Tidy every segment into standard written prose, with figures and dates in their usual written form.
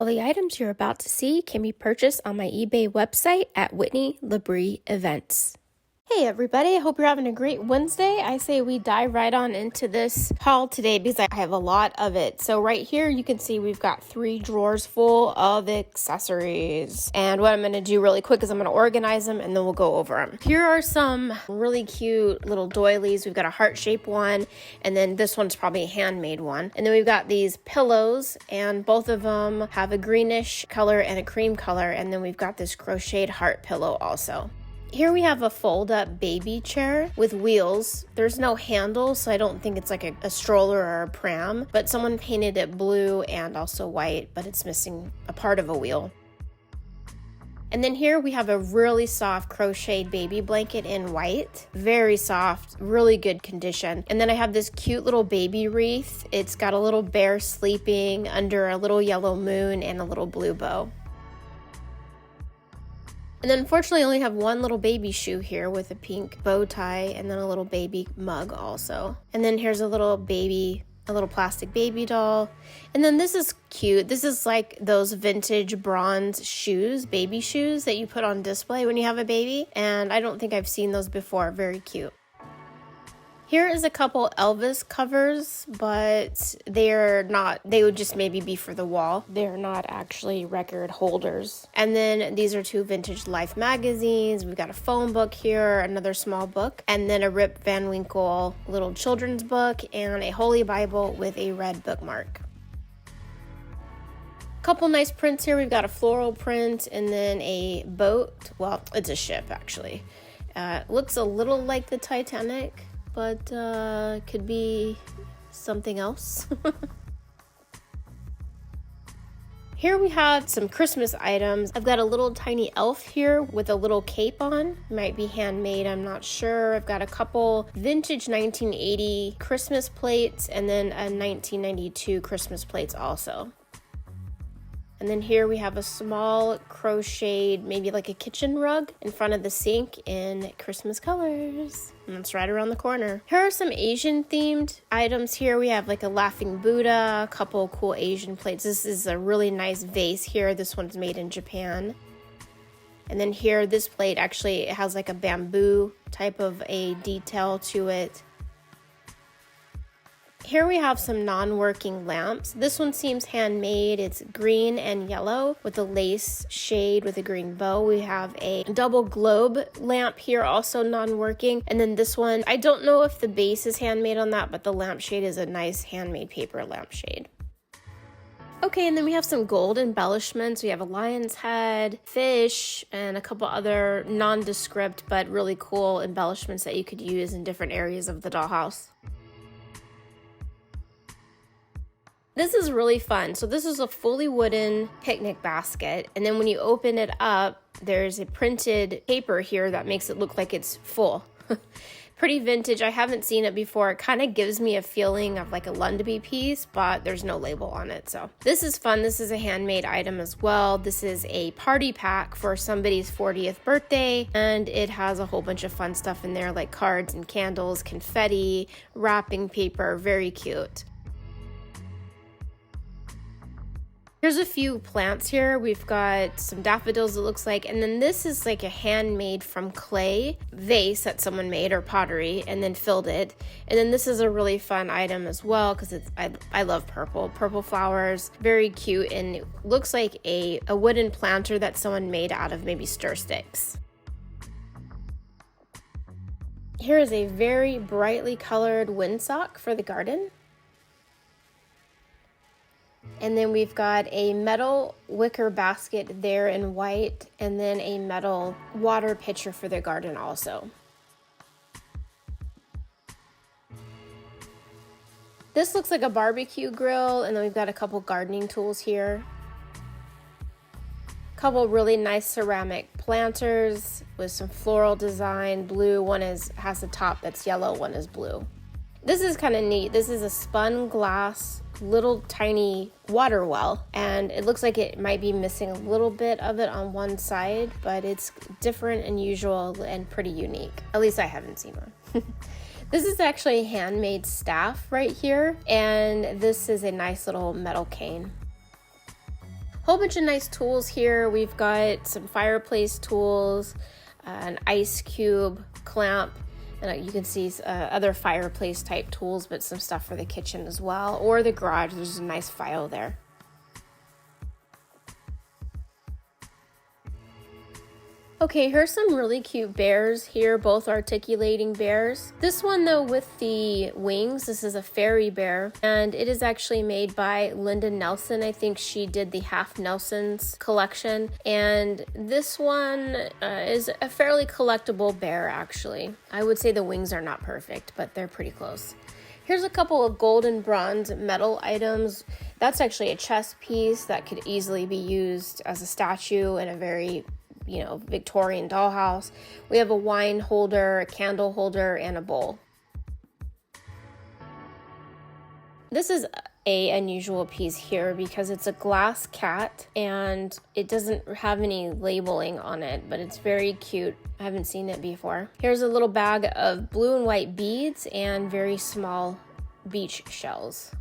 All the items you're about to see can be purchased on my eBay website at Whitney Labrie Events. Hey everybody, I hope you're having a great Wednesday. I say we dive right on into this haul today because I have a lot of it. So right here you can see we've got 3 drawers full of accessories. And what I'm going to do really quick is I'm going to organize them and then we'll go over them. Here are some really cute little doilies. We've got a heart-shaped one, and then this one's probably a handmade one. And then we've got these pillows, and both of them have a greenish color and a cream color. And then we've got this crocheted heart pillow also. Here we have a fold-up baby chair with wheels. There's no handle, so I don't think it's like a stroller or a pram, but someone painted it blue and also white, but it's missing a part of a wheel. And then here we have a really soft crocheted baby blanket in white. Very soft, really good condition. And then I have this cute little baby wreath. It's got a little bear sleeping under a little yellow moon and a little blue bow. And then unfortunately I only have one little baby shoe here with a pink bow tie and then a little baby mug also. And then here's a little plastic baby doll. And then this is cute. This is like those vintage bronze shoes, baby shoes that you put on display when you have a baby. And I don't think I've seen those before. Very cute. Here is a couple Elvis covers, but they would just maybe be for the wall. They're not actually record holders. And then these are 2 vintage Life magazines. We've got a phone book here, another small book, and then a Rip Van Winkle little children's book and a Holy Bible with a red bookmark. Couple nice prints here. We've got a floral print and then a boat. Well, it's a ship actually. Looks a little like the Titanic, but could be something else. Here we have some Christmas items. I've got a little tiny elf here with a little cape on. Might be handmade, I'm not sure. I've got a couple vintage 1980 Christmas plates and then a 1992 Christmas plates also. And then here we have a small crocheted, maybe like a kitchen rug in front of the sink in Christmas colors. And it's right around the corner. Here are some Asian themed items here. We have like a laughing Buddha, a couple cool Asian plates. This is a really nice vase here. This one's made in Japan. And then here, this plate actually it has like a bamboo type of a detail to it. Here we have some non-working lamps. This one seems handmade. It's green and yellow with a lace shade with a green bow. We have a double globe lamp here, also non-working. And then this one, I don't know if the base is handmade on that, but the lampshade is a nice handmade paper lampshade. Okay, and then we have some gold embellishments. We have a lion's head, fish, and a couple other nondescript but really cool embellishments that you could use in different areas of the dollhouse. This is really fun. So this is a fully wooden picnic basket. And then when you open it up, there's a printed paper here that makes it look like it's full. Pretty vintage. I haven't seen it before. It kind of gives me a feeling of like a Lundby piece, but there's no label on it. So this is fun. This is a handmade item as well. This is a party pack for somebody's 40th birthday. And it has a whole bunch of fun stuff in there like cards and candles, confetti, wrapping paper. Very cute. Here's a few plants here. We've got some daffodils it looks like, and then this is like a handmade from clay vase that someone made or pottery and then filled it. And then this is a really fun item as well because I love purple flowers, very cute, and it looks like a wooden planter that someone made out of maybe stir sticks. Here is a very brightly colored windsock for the garden. And then we've got a metal wicker basket there in white, and then a metal water pitcher for the garden also. This looks like a barbecue grill, and then we've got a couple gardening tools here. A couple really nice ceramic planters with some floral design. Blue, one has a top that's yellow, one is blue. This is kind of neat. This is a spun glass little tiny water well, and it looks like it might be missing a little bit of it on one side, but it's different, unusual, and pretty unique. At least I haven't seen one. This is actually a handmade staff right here, and this is a nice little metal cane. Whole bunch of nice tools here. We've got some fireplace tools, an ice cube clamp, and you can see other fireplace type tools, but some stuff for the kitchen as well, or the garage. There's a nice file there. Okay, here's some really cute bears here, both articulating bears. This one though with the wings, this is a fairy bear, and it is actually made by Linda Nelson. I think she did the Half Nelson's collection, and this one is a fairly collectible bear actually. I would say the wings are not perfect, but they're pretty close. Here's a couple of gold and bronze metal items. That's actually a chess piece that could easily be used as a statue in a very Victorian dollhouse. We have a wine holder, a candle holder, and a bowl. This is a unusual piece here because it's a glass cat and it doesn't have any labeling on it, but it's very cute. I haven't seen it before. Here's a little bag of blue and white beads and very small beach shells.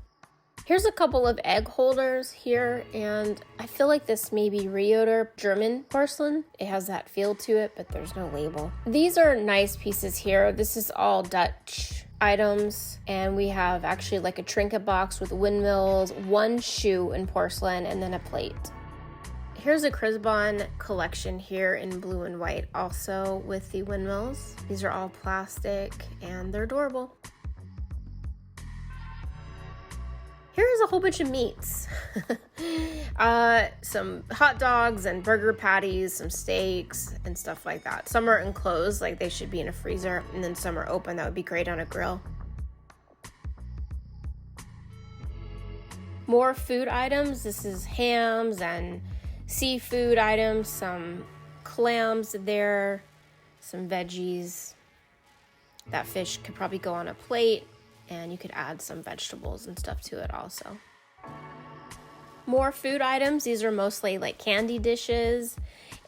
Here's a couple of egg holders here, and I feel like this may be Rioter German porcelain. It has that feel to it, but there's no label. These are nice pieces here. This is all Dutch items, and we have actually like a trinket box with windmills, one shoe in porcelain, and then a plate. Here's a Crisbon collection here in blue and white, also with the windmills. These are all plastic, and they're adorable. Here's a whole bunch of meats. Some hot dogs and burger patties, some steaks and stuff like that. Some are enclosed, like they should be in a freezer, and then some are open. That would be great on a grill. More food items. This is hams and seafood items, some clams there, some veggies. That fish could probably go on a plate, and you could add some vegetables and stuff to it also. More food items. These are mostly like candy dishes,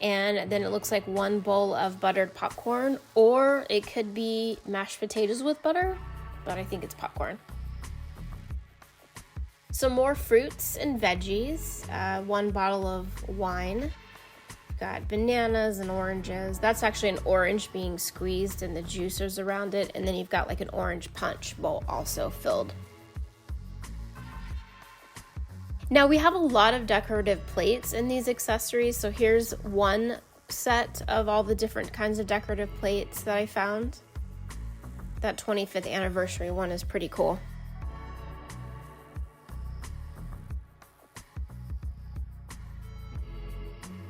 and then it looks like one bowl of buttered popcorn, or it could be mashed potatoes with butter, but I think it's popcorn. Some more fruits and veggies, one bottle of wine. Got bananas and oranges. That's actually an orange being squeezed and the juicers around it. And then you've got like an orange punch bowl also filled. Now we have a lot of decorative plates in these accessories. So here's one set of all the different kinds of decorative plates that I found. That 25th anniversary one is pretty cool.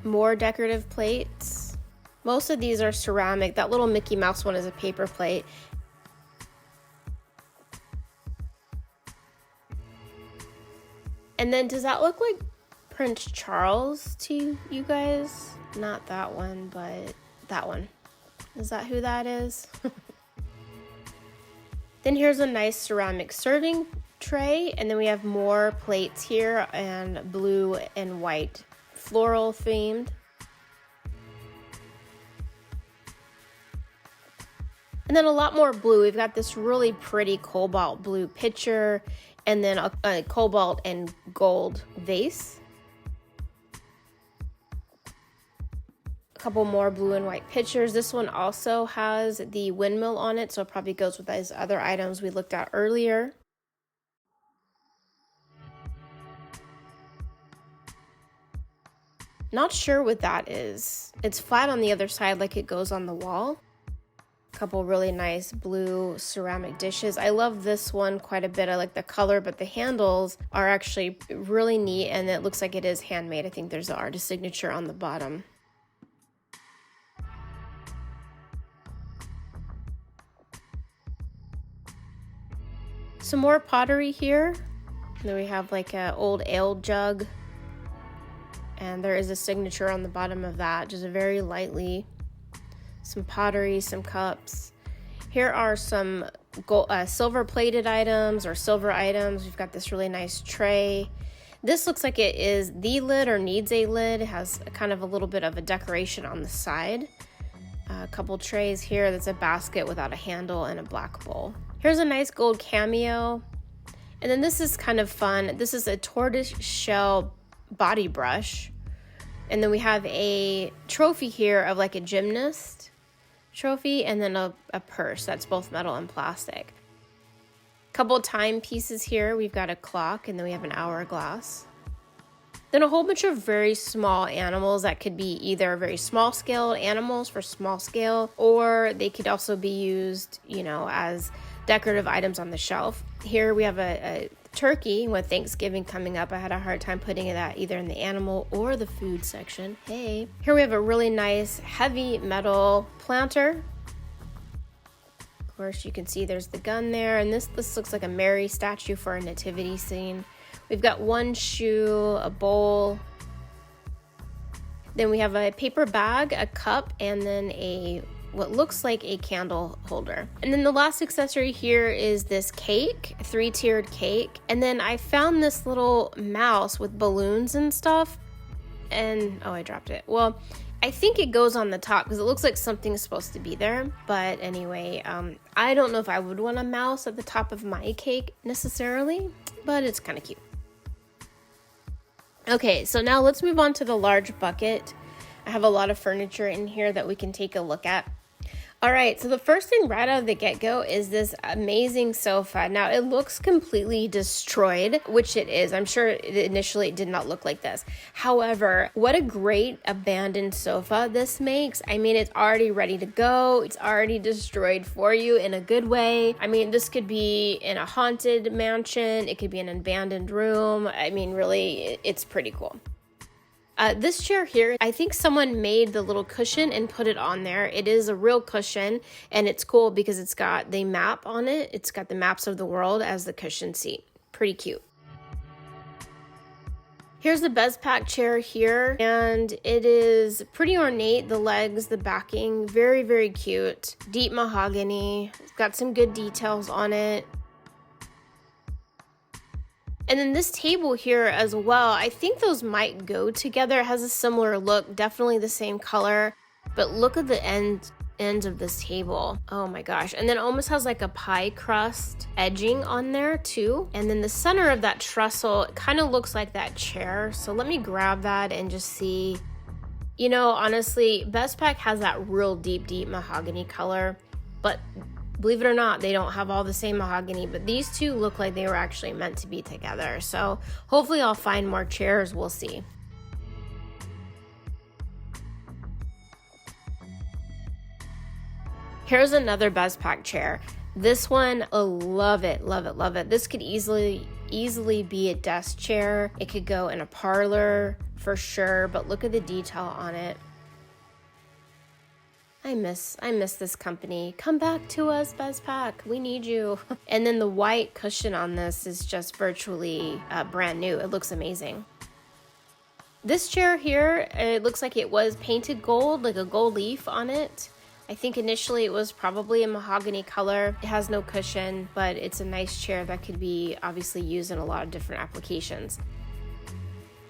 More decorative plates. Most of these are ceramic. That little Mickey Mouse one is a paper plate. And then does that look like Prince Charles to you guys? Not that one, but that one. Is that who that is? Then here's a nice ceramic serving tray, and then we have more plates here, and blue and white floral themed. And then a lot more blue. We've got this really pretty cobalt blue pitcher, and then a cobalt and gold vase. A couple more blue and white pitchers. This one also has the windmill on it, so it probably goes with those other items we looked at earlier. Not sure what that is. It's flat on the other side like it goes on the wall. A couple really nice blue ceramic dishes. I love this one quite a bit. I like the color, but the handles are actually really neat, and it looks like it is handmade. I think there's an artist signature on the bottom. Some more pottery here. And then we have like an old ale jug. And there is a signature on the bottom of that, just very lightly. Some pottery, some cups. Here are some silver plated items or silver items. We've got this really nice tray. This looks like it is the lid or needs a lid. It has kind of a little bit of a decoration on the side. A couple trays here. That's a basket without a handle and a black bowl. Here's a nice gold cameo. And then this is kind of fun. This is a tortoise shell body brush. And then we have a trophy here of like a gymnast trophy, and then a purse that's both metal and plastic. Couple timepieces here. We've got a clock, and then we have an hourglass. Then a whole bunch of very small animals that could be either very small scale animals for small scale, or they could also be used, you know, as decorative items on the shelf. Here we have a turkey. With Thanksgiving coming up, I had a hard time putting that either in the animal or the food section. Hey, here we have a really nice heavy metal planter. Of course, you can see there's the gun there, and this looks like a Mary statue for a nativity scene. We've got one shoe, a bowl. Then we have a paper bag, a cup, and then what looks like a candle holder. And then the last accessory here is this cake, a 3-tiered cake. And then I found this little mouse with balloons and stuff. And, oh, I dropped it. Well, I think it goes on the top because it looks like something's supposed to be there. But anyway, I don't know if I would want a mouse at the top of my cake necessarily, but it's kind of cute. Okay, so now let's move on to the large bucket. I have a lot of furniture in here that we can take a look at. All right, so the first thing right out of the get-go is this amazing sofa. Now, it looks completely destroyed, which it is. I'm sure initially it did not look like this. However, what a great abandoned sofa this makes. I mean, it's already ready to go. It's already destroyed for you in a good way. I mean, this could be in a haunted mansion. It could be in an abandoned room. I mean, really, it's pretty cool. This chair here, I think someone made the little cushion and put it on there. It is a real cushion, and it's cool because it's got the map on it. It's got the maps of the world as the cushion seat. Pretty cute. Here's the Bespaq chair here, and it is pretty ornate. The legs, the backing, very, very cute. Deep mahogany. It's got some good details on it. And then this table here as well, I think those might go together. It has a similar look, definitely the same color, but look at the ends of this table. Oh my gosh. And then it almost has like a pie crust edging on there too. And then the center of that trestle kind of looks like that chair. So let me grab that and just see. You know, honestly, Bespaq has that real deep mahogany color, but believe it or not, they don't have all the same mahogany, but these two look like they were actually meant to be together. So hopefully I'll find more chairs. We'll see. Here's another Bespaq chair. This one, I love it, love it, love it. This could easily be a desk chair. It could go in a parlor for sure, but look at the detail on it. I miss this company. Come back to us, Bespaq. We need you. And then the white cushion on this is just virtually brand new. It looks amazing. This chair here, it looks like it was painted gold, like a gold leaf on it. I think initially it was probably a mahogany color. It has no cushion, but it's a nice chair that could be obviously used in a lot of different applications.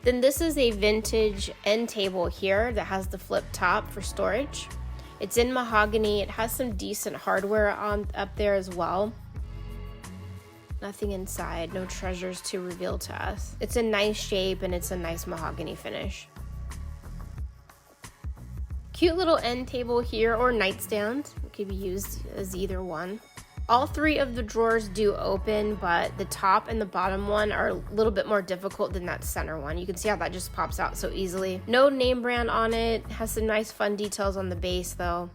Then this is a vintage end table here that has the flip top for storage. It's in mahogany. It has some decent hardware up there as well. Nothing inside, no treasures to reveal to us. It's a nice shape and it's a nice mahogany finish. Cute little end table here, or nightstand. It could be used as either one. All three of the drawers do open, but the top and the bottom one are a little bit more difficult than that center one. You can see how that just pops out so easily. No name brand on it. Has some nice fun details on the base though.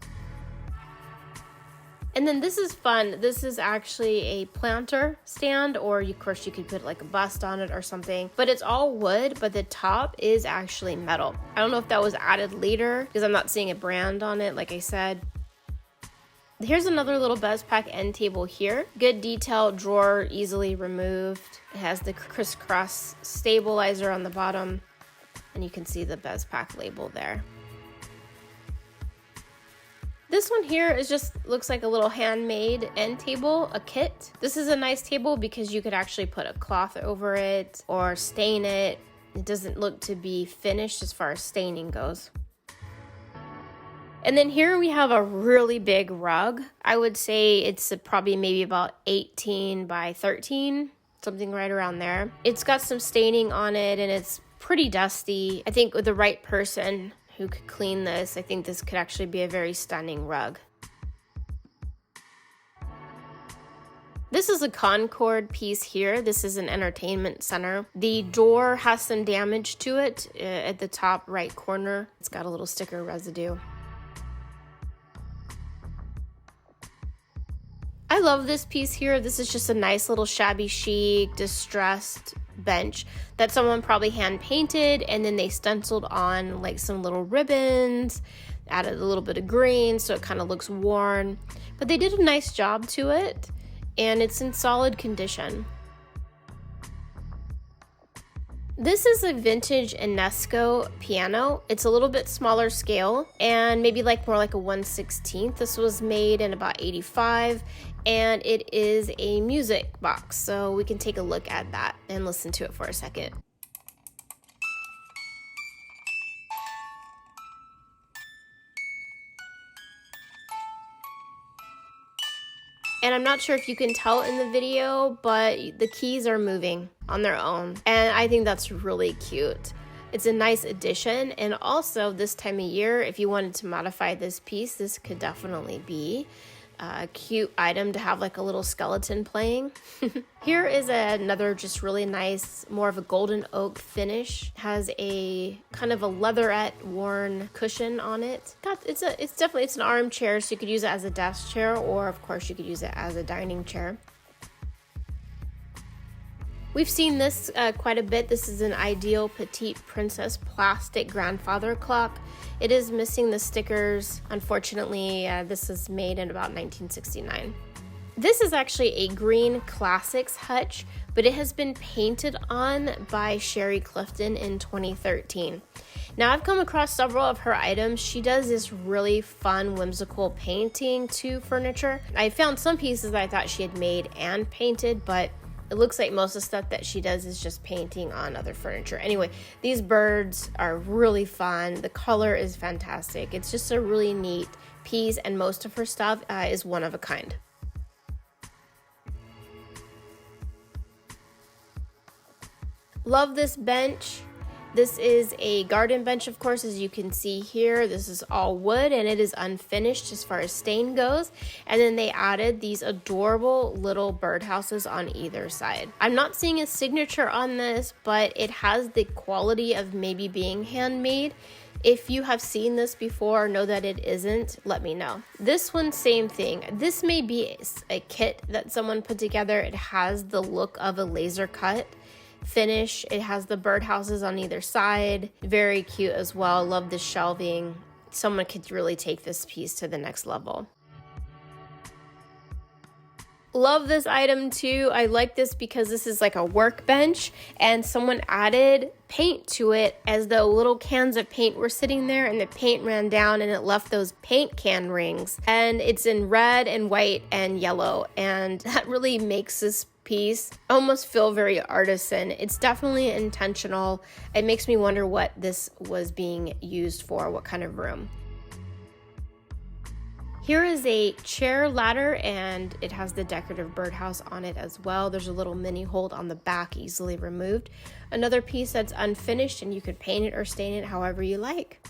And then this is fun. This is actually a planter stand, or of course you could put like a bust on it or something, but it's all wood, but the top is actually metal. I don't know if that was added later because I'm not seeing a brand on it, like I said. Here's another little Bespaq end table here. Good detail, drawer, easily removed. It has the crisscross stabilizer on the bottom, and you can see the Bespaq label there. This one here is just looks like a little handmade end table, a kit. This is a nice table because you could actually put a cloth over it or stain it. It doesn't look to be finished as far as staining goes. And then here we have a really big rug. I would say it's probably maybe about 18 by 13, something right around there. It's got some staining on it and it's pretty dusty. I think with the right person who could clean this, I think this could actually be a very stunning rug. This is a COncord piece here. This is an entertainment center. The door has some damage to it at the top right corner. It's got a little sticker residue. I love this piece here. This is just a nice little shabby chic, distressed bench that someone probably hand painted, and then they stenciled on like some little ribbons, added a little bit of green so it kind of looks worn. But they did a nice job to it, and it's in solid condition. This is a vintage Enesco piano. It's a little bit smaller scale and maybe like more like a 1/16. This was made in about 85, and it is a music box. So we can take a look at that and listen to it for a second. And I'm not sure if you can tell in the video, but the keys are moving on their own. And I think that's really cute. It's a nice addition. And also this time of year, if you wanted to modify this piece, this could definitely be a cute item to have like a little skeleton playing. Here is another just really nice, more of a golden oak finish. Has a kind of a leatherette worn cushion on it. It's an armchair, so you could use it as a desk chair, or of course you could use it as a dining chair. We've seen this quite a bit. This is an ideal petite princess plastic grandfather clock. It is missing the stickers. Unfortunately, this is made in about 1969. This is actually a green classics hutch, but it has been painted on by Sherry Clifton in 2013. Now, I've come across several of her items. She does this really fun, whimsical painting to furniture. I found some pieces that I thought she had made and painted, but it looks like most of the stuff that she does is just painting on other furniture. Anyway, these birds are really fun. The color is fantastic. It's just a really neat piece, and most of her stuff is one of a kind. Love this bench. This is a garden bench, of course, as you can see here. This is all wood, and it is unfinished as far as stain goes. And then they added these adorable little birdhouses on either side. I'm not seeing a signature on this, but it has the quality of maybe being handmade. If you have seen this before or know that it isn't, let me know. This one, same thing. This may be a kit that someone put together. It has the look of a laser cut finish. It has the birdhouses on either side. Very cute as well. Love the shelving. Someone could really take this piece to the next level. Love this item too. I like this because this is like a workbench, and someone added paint to it as though little cans of paint were sitting there, and the paint ran down and it left those paint can rings. And it's in red and white and yellow, and that really makes this piece almost feel very artisan. It's definitely intentional. It makes me wonder what this was being used for, what kind of room. Here is a chair ladder, and it has the decorative birdhouse on it as well. There's a little mini hold on the back, easily removed. Another piece that's unfinished, and you could paint it or stain it however you like.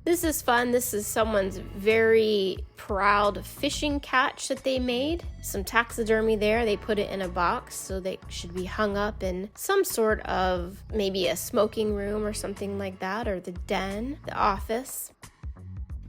This is fun. This is someone's very proud fishing catch that they made. Some taxidermy there. They put it in a box, so they should be hung up in some sort of maybe a smoking room or something like that, or the den, the office.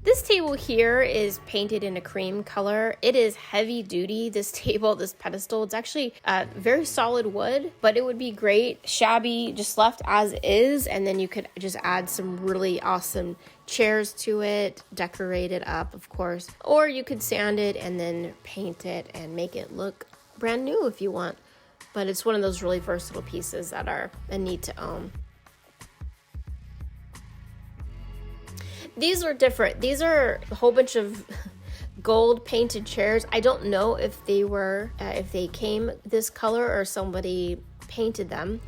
This table here is painted in a cream color. It is heavy duty, this table, this pedestal. It's actually very solid wood, but it would be great shabby, just left as is, and then you could just add some really awesome chairs to it, decorate it up, of course. Or you could sand it and then paint it and make it look brand new if you want. But it's one of those really versatile pieces that are a need to own. These are different. These are a whole bunch of gold painted chairs. I don't know if they came this color or somebody painted them,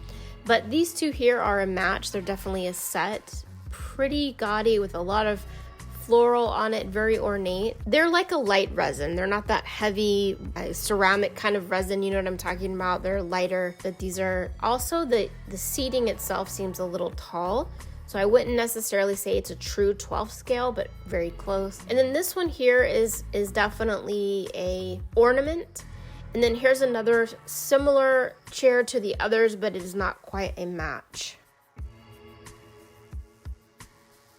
but these two here are a match. They're definitely a set. Pretty gaudy with a lot of floral on it, very ornate. They're like a light resin. They're not that heavy ceramic kind of resin, you know what I'm talking about. They're lighter, but these are also, the seating itself seems a little tall. So I wouldn't necessarily say it's a true 12th scale, but very close. And then this one here is definitely a ornament. And then here's another similar chair to the others, but it is not quite a match.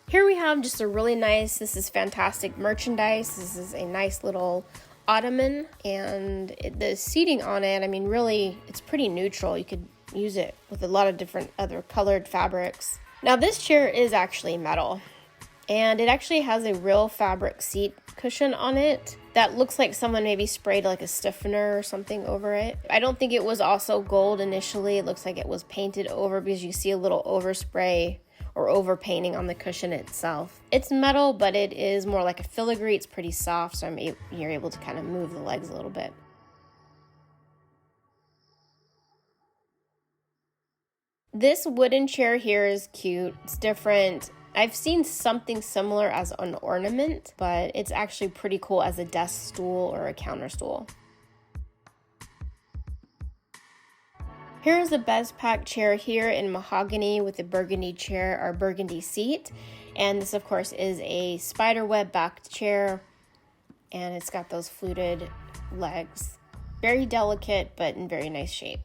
Here we have just a really nice, this is fantastic merchandise. This is a nice little ottoman, and the seating on it, I mean, really, it's pretty neutral. You could use it with a lot of different other colored fabrics. Now this chair is actually metal, and it actually has a real fabric seat cushion on it that looks like someone maybe sprayed like a stiffener or something over it. I don't think it was also gold initially. It looks like it was painted over because you see a little overspray or over painting on the cushion itself. It's metal, but it is more like a filigree. It's pretty soft, so you're able to kind of move the legs a little bit. This wooden chair here is cute. It's different. I've seen something similar as an ornament, but it's actually pretty cool as a desk stool or a counter stool. Here's a Bespaq chair here in mahogany with a burgundy chair or burgundy seat. And this, of course, is a spiderweb backed chair, and it's got those fluted legs. Very delicate, but in very nice shape.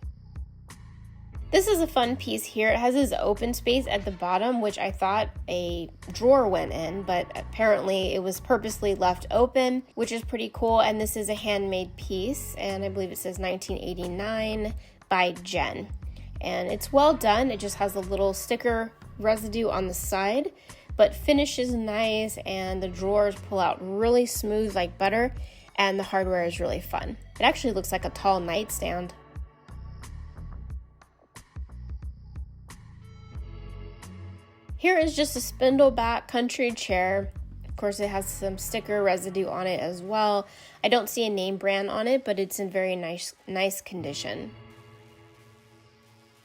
This is a fun piece here. It has this open space at the bottom, which I thought a drawer went in, but apparently it was purposely left open, which is pretty cool. And this is a handmade piece, and I believe it says 1989 by Jen. And it's well done. It just has a little sticker residue on the side, but finish is nice, and the drawers pull out really smooth like butter, and the hardware is really fun. It actually looks like a tall nightstand. Here is just a spindleback country chair. Of course, it has some sticker residue on it as well. I don't see a name brand on it, but it's in very nice condition.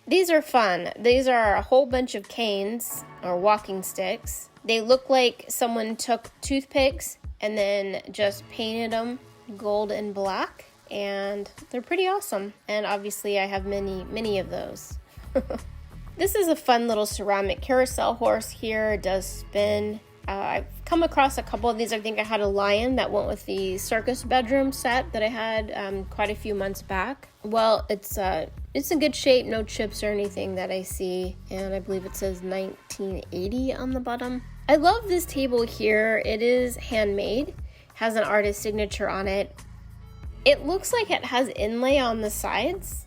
These are fun. These are a whole bunch of canes or walking sticks. They look like someone took toothpicks and then just painted them gold and black, and they're pretty awesome. And obviously I have many of those. This is a fun little ceramic carousel horse here. It does spin. I've come across a couple of these. I think I had a lion that went with the circus bedroom set that I had quite a few months back. Well, it's in good shape, no chips or anything that I see, and I believe it says 1980 on the bottom. I love this table here. It is handmade, has an artist signature on it. It looks like it has inlay on the sides,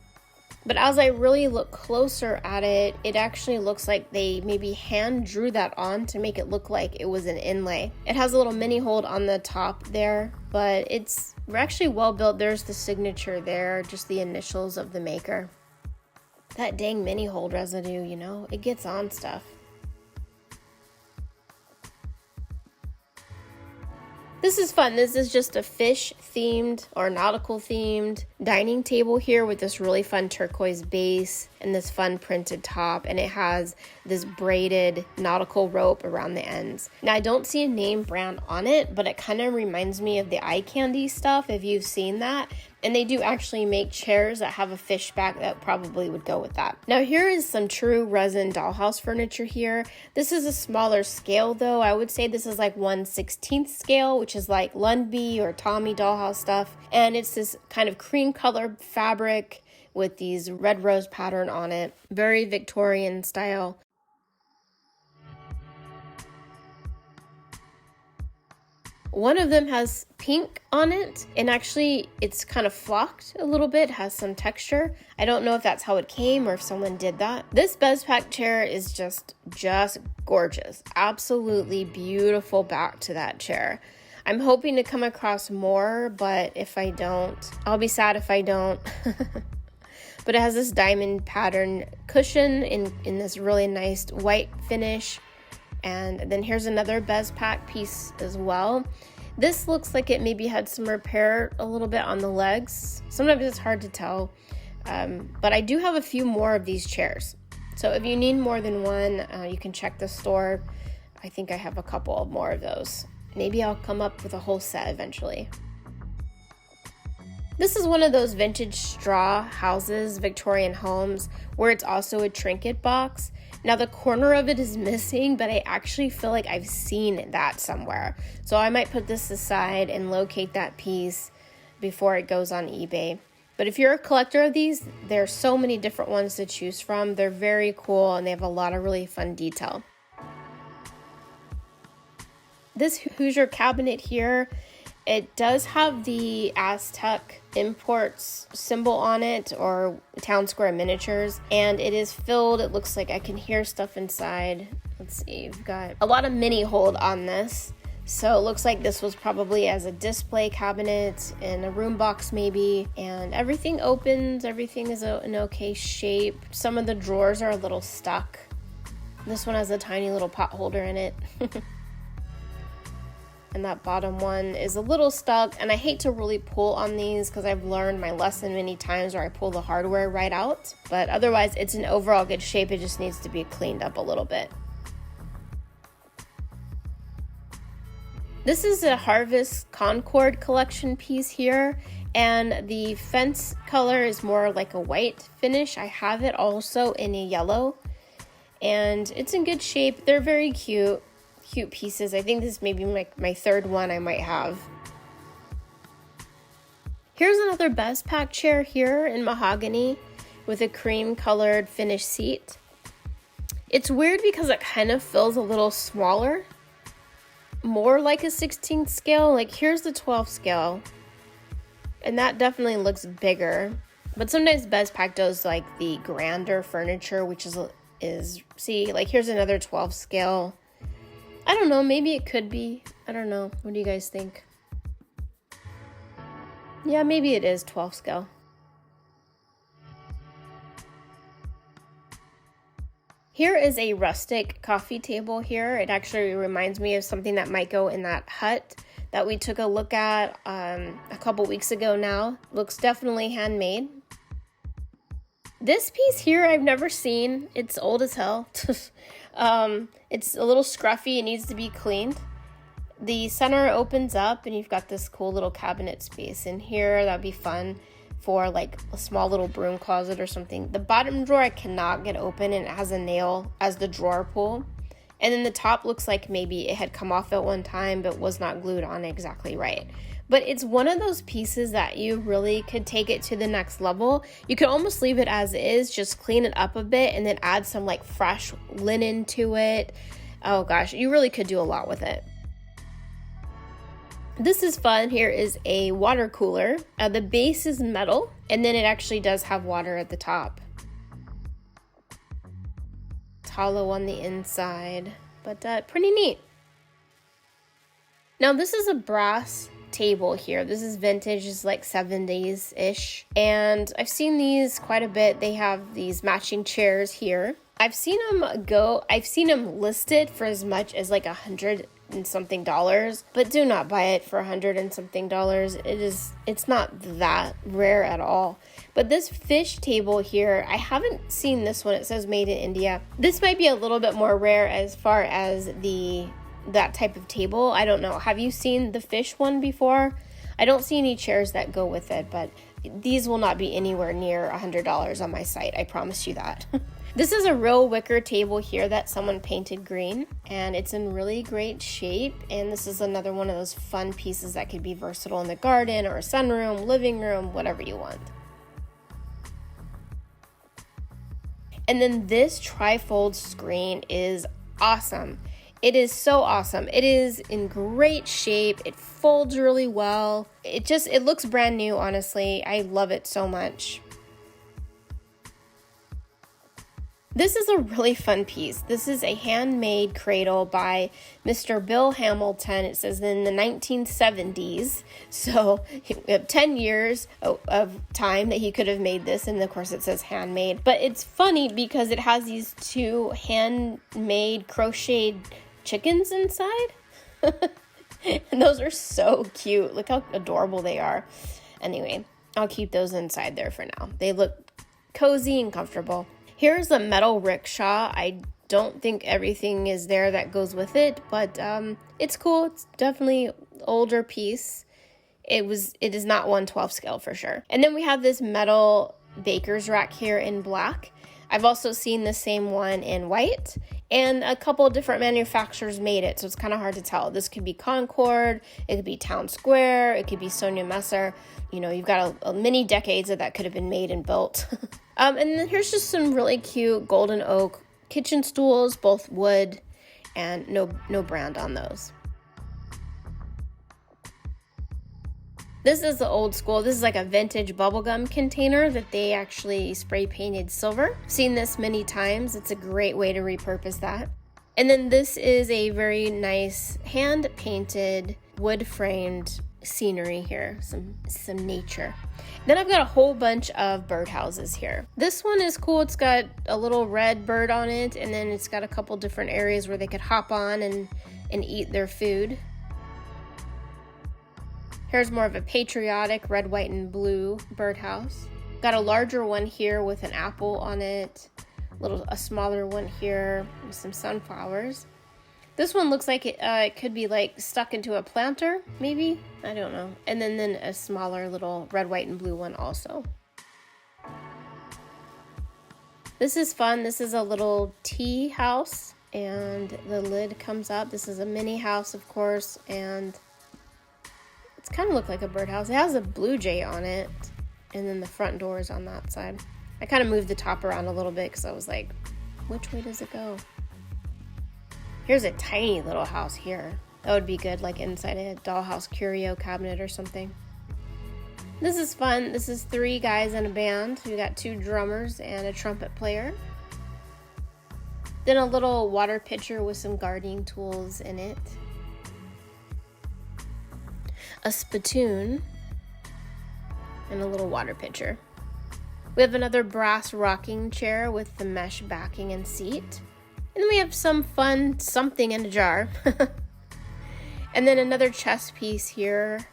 but as I really look closer at it, it actually looks like they maybe hand drew that on to make it look like it was an inlay. It has a little mini hold on the top there, but it's actually well built. There's the signature there, just the initials of the maker. That dang mini hold residue, you know, it gets on stuff. This is fun. This is just a fish themed or nautical themed dining table here with this really fun turquoise base and this fun printed top, and it has this braided nautical rope around the ends. Now I don't see a name brand on it, but it kind of reminds me of the eye candy stuff, if you've seen that. And they do actually make chairs that have a fish back that probably would go with that. Now here is some true resin dollhouse furniture here. This is a smaller scale though. I would say this is like 1/16 scale, which is like Lundby or Tommy dollhouse stuff. And it's this kind of cream colored fabric with these red rose pattern on it. Very Victorian style. One of them has pink on it, and actually it's kind of flocked a little bit, has some texture. I don't know if that's how it came or if someone did that. This Bespaq chair is just gorgeous. Absolutely beautiful back to that chair. I'm hoping to come across more, but if I don't, I'll be sad if I don't. But it has this diamond pattern cushion in this really nice white finish. And then here's another Bespaq piece as well. This looks like it maybe had some repair a little bit on the legs. Sometimes it's hard to tell, but I do have a few more of these chairs. So if you need more than one, you can check the store. I think I have a couple more of those. Maybe I'll come up with a whole set eventually. This is one of those vintage straw houses, Victorian homes, where it's also a trinket box. Now the corner of it is missing, but I actually feel like I've seen that somewhere. So I might put this aside and locate that piece before it goes on eBay. But if you're a collector of these, there are so many different ones to choose from. They're very cool and they have a lot of really fun detail. This Hoosier cabinet here, it does have the Aztec Imports symbol on it, or TOWNSQUARE miniatures, and it is filled. It looks like I can hear stuff inside. Let's see, we've got a lot of mini hold on this. So it looks like this was probably as a display cabinet in a room box maybe, and everything opens, everything is in okay shape. Some of the drawers are a little stuck. This one has a tiny little pot holder in it. And that bottom one is a little stuck, and I hate to really pull on these because I've learned my lesson many times where I pull the hardware right out, but otherwise it's in overall good shape. It just needs to be cleaned up a little bit. This is a Harvest Concord collection piece here, and the fence color is more like a white finish. I have it also in a yellow, and it's in good shape. They're very cute pieces. I think this may be like my third one I might have. Here's another Bespaq chair here in mahogany with a cream colored finished seat. It's weird because it kind of feels a little smaller, more like a 16th scale. Like here's the 12th scale, and that definitely looks bigger. But sometimes Bespaq does like the grander furniture, which is see, like here's another 12th scale. I don't know, maybe it could be. I don't know. What do you guys think? Yeah, maybe it is 12 scale. Here is a rustic coffee table here. It actually reminds me of something that might go in that hut that we took a look at a couple weeks ago now. Looks definitely handmade. This piece here I've never seen. It's old as hell. It's a little scruffy. It needs to be cleaned. The center opens up and you've got this cool little cabinet space in here. That'd be fun for like a small little broom closet or something. The bottom drawer I cannot get open, and it has a nail as the drawer pull. And then the top looks like maybe it had come off at one time but was not glued on exactly right. But it's one of those pieces that you really could take it to the next level. You could almost leave it as is, just clean it up a bit and then add some like fresh linen to it. Oh gosh, you really could do a lot with it. This is fun. Here is a water cooler. The base is metal, and then it actually does have water at the top. It's hollow on the inside, but pretty neat. Now this is a brass table here. This is vintage. It's like 70s-ish, and I've seen these quite a bit. They have these matching chairs here. I've seen them listed for as much as like $100 and something, but do not buy it for $100 and something. It's not that rare at all. But this fish table here, I haven't seen this one. It says made in India. This might be a little bit more rare as far as that type of table. I don't know. Have you seen the fish one before? I don't see any chairs that go with it, but these will not be anywhere near $100 on my site. I promise you that. This is a real wicker table here that someone painted green, and it's in really great shape. And this is another one of those fun pieces that could be versatile in the garden or a sunroom, living room, whatever you want. And then this trifold screen is awesome. It is so awesome. It is in great shape. It folds really well. It looks brand new, honestly. I love it so much. This is a really fun piece. This is a handmade cradle by Mr. Bill Hamilton. It says in the 1970s. So 10 years of time that he could have made this. And of course it says handmade. But it's funny because it has these two handmade crocheted chickens inside. And those are so cute. Look how adorable they are. Anyway, I'll keep those inside there for now. They look cozy and comfortable. Here's a metal rickshaw. I don't think everything is there that goes with it, but it's cool. It's definitely older piece. It is not 1/12 scale for sure. And then we have this metal baker's rack here in black. I've also seen the same one in white, and a couple of different manufacturers made it, so it's kind of hard to tell. This could be COncord, it could be TOWNSQUARE, it could be Sonia Messer. You know, you've got a many decades that could have been made and built. And then here's just some really cute golden oak kitchen stools, both wood, and no brand on those. This is the old school. This is like a vintage bubblegum container that they actually spray painted silver. I've seen this many times. It's a great way to repurpose that. And then this is a very nice hand painted wood framed scenery here, some nature. Then I've got a whole bunch of birdhouses here. This one is cool. It's got a little red bird on it, and then it's got a couple different areas where they could hop on and eat their food. Here's more of a patriotic red, white, and blue birdhouse. Got a larger one here with an apple on it. A smaller one here with some sunflowers. This one looks like it could be like stuck into a planter, maybe? I don't know. And then a smaller little red, white, and blue one also. This is fun. This is a little tea house, and the lid comes up. This is a mini house, of course, and it's kind of look like a birdhouse. It has a blue jay on it, and then the front door is on that side. I kind of moved the top around a little bit because I was like, which way does it go? Here's a tiny little house here. That would be good, like inside a dollhouse curio cabinet or something. This is fun. This is 3 guys in a band. We got 2 drummers and a trumpet player. Then a little water pitcher with some gardening tools in it. A spittoon, and a little water pitcher. We have another brass rocking chair with the mesh backing and seat. And then we have some fun something in a jar. And then another chess piece here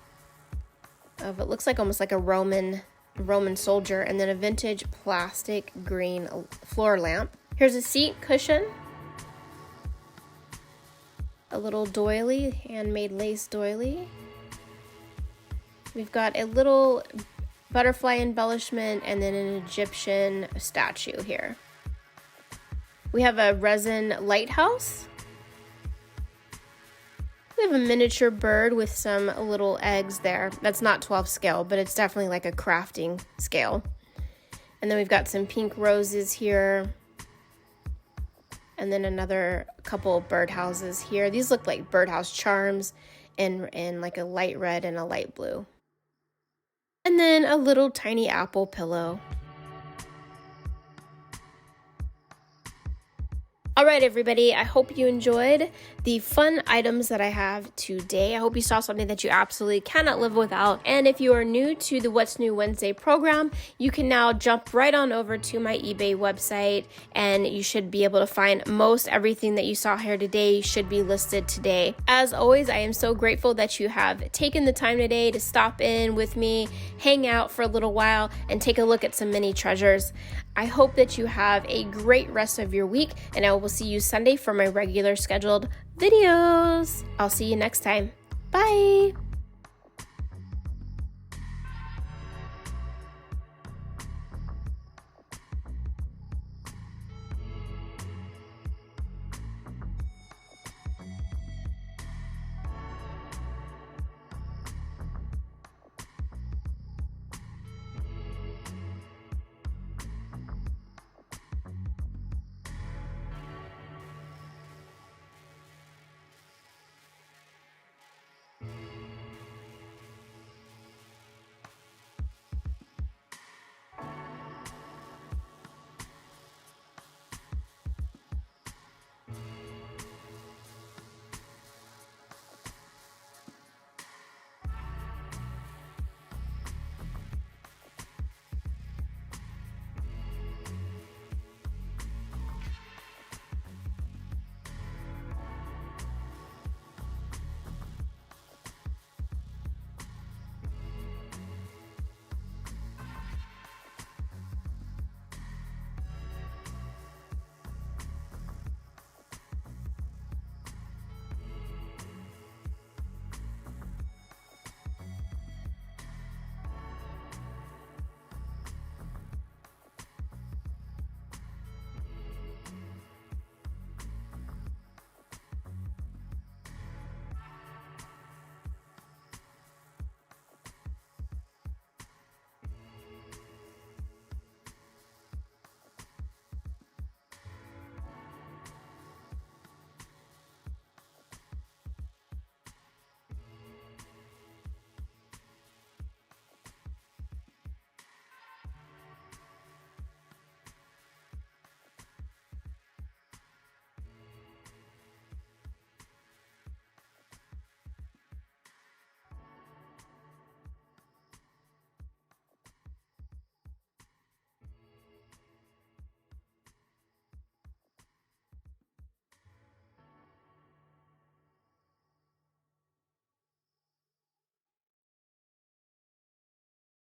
of it looks like almost like a Roman soldier, and then a vintage plastic green floor lamp. Here's a seat cushion. A little doily, handmade lace doily. We've got a little butterfly embellishment and then an Egyptian statue here. We have a resin lighthouse. We have a miniature bird with some little eggs there. That's not 12 scale, but it's definitely like a crafting scale. And then we've got some pink roses here. And then another couple birdhouses here. These look like birdhouse charms in like a light red and a light blue. And then a little tiny apple pillow. All right, everybody, I hope you enjoyed the fun items that I have today. I hope you saw something that you absolutely cannot live without. And if you are new to the What's New Wednesday program, you can now jump right on over to my eBay website, and you should be able to find most everything that you saw here today should be listed today. As always, I am so grateful that you have taken the time today to stop in with me, hang out for a little while, and take a look at some mini treasures. I hope that you have a great rest of your week, and I will see you Sunday for my regular scheduled videos. I'll see you next time. Bye.